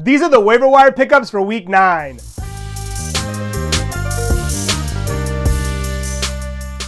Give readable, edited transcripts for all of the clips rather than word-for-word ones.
These are the waiver wire pickups for week 9.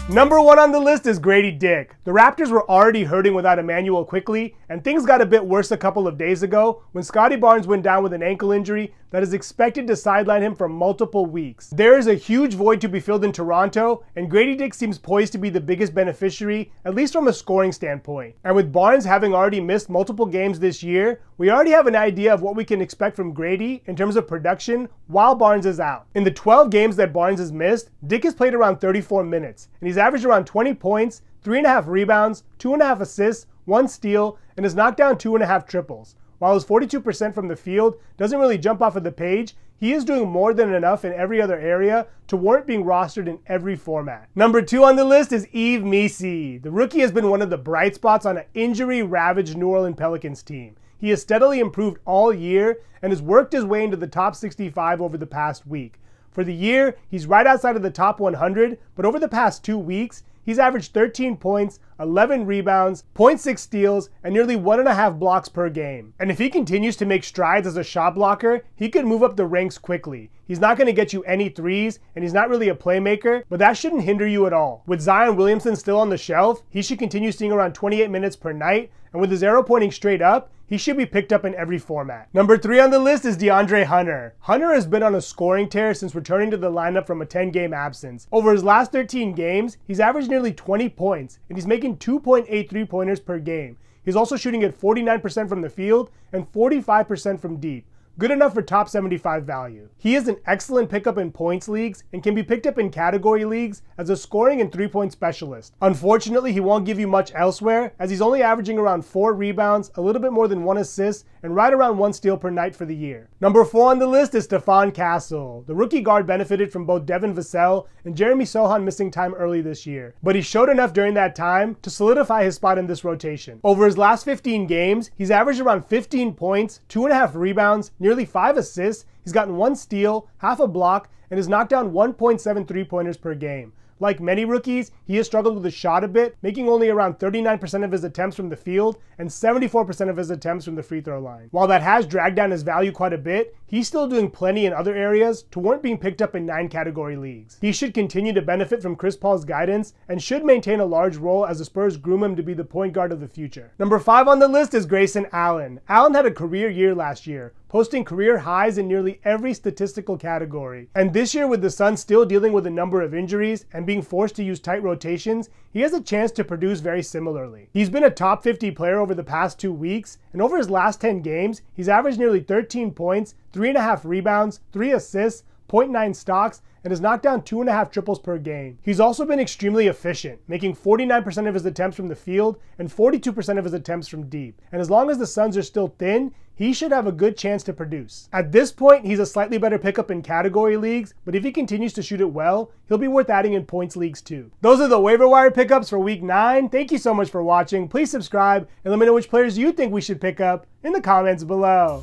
Number 1 on the list is Grady Dick. The Raptors were already hurting without Emmanuel quickly, and things got a bit worse a couple of days ago when Scottie Barnes went down with an ankle injury that is expected to sideline him for multiple weeks. There is a huge void to be filled in Toronto, and Grady Dick seems poised to be the biggest beneficiary, at least from a scoring standpoint. And with Barnes having already missed multiple games this year, we already have an idea of what we can expect from Grady in terms of production while Barnes is out. In the 12 games that Barnes has missed, Dick has played around 34 minutes, and he's averaged around 20 points, 3.5 rebounds, 2.5 assists, 1 steal, and has knocked down 2.5 triples. While his 42% from the field doesn't really jump off of the page, he is doing more than enough in every other area to warrant being rostered in every format. Number 2 on the list is Yves Missi. The rookie has been one of the bright spots on an injury-ravaged New Orleans Pelicans team. He has steadily improved all year and has worked his way into the top 65 over the past week. For the year, he's right outside of the top 100, but over the past 2 weeks, he's averaged 13 points, 11 rebounds, 0.6 steals, and nearly 1.5 blocks per game. And if he continues to make strides as a shot blocker, he could move up the ranks quickly. He's not going to get you any threes, and he's not really a playmaker, but that shouldn't hinder you at all. With Zion Williamson still on the shelf, he should continue seeing around 28 minutes per night, and with his arrow pointing straight up, he should be picked up in every format. Number 3 on the list is DeAndre Hunter. Hunter has been on a scoring tear since returning to the lineup from a 10-game absence. Over his last 13 games, he's averaged nearly 20 points, and he's making 2.8 3-pointers per game. He's also shooting at 49% from the field and 45% from deep. Good enough for top 75 value. He is an excellent pickup in points leagues and can be picked up in category leagues as a scoring and 3-point specialist. Unfortunately, he won't give you much elsewhere as he's only averaging around 4 rebounds, a little bit more than 1 assist, and right around 1 steal per night for the year. Number 4 on the list is Stephon Castle. The rookie guard benefited from both Devin Vassell and Jeremy Sohan missing time early this year, but he showed enough during that time to solidify his spot in this rotation. Over his last 15 games, he's averaged around 15 points, 2.5 rebounds, nearly 5 assists, he's gotten 1 steal, half a block, and has knocked down 1.7 3-pointers per game. Like many rookies, he has struggled with the shot a bit, making only around 39% of his attempts from the field and 74% of his attempts from the free throw line. While that has dragged down his value quite a bit, he's still doing plenty in other areas to warrant being picked up in 9 category leagues. He should continue to benefit from Chris Paul's guidance and should maintain a large role as the Spurs groom him to be the point guard of the future. Number 5 on the list is Grayson Allen. Allen had a career year last year, posting career highs in nearly every statistical category. And this year, with the Suns still dealing with a number of injuries and being forced to use tight rotations, he has a chance to produce very similarly. He's been a top 50 player over the past 2 weeks, and over his last 10 games, he's averaged nearly 13 points, 3.5 rebounds, 3 assists, 0.9 stocks, and has knocked down 2.5 triples per game. He's also been extremely efficient, making 49% of his attempts from the field and 42% of his attempts from deep. And as long as the Suns are still thin, he should have a good chance to produce. At this point, he's a slightly better pickup in category leagues, but if he continues to shoot it well, he'll be worth adding in points leagues too. Those are the waiver wire pickups for week 9. Thank you so much for watching. Please subscribe and let me know which players you think we should pick up in the comments below.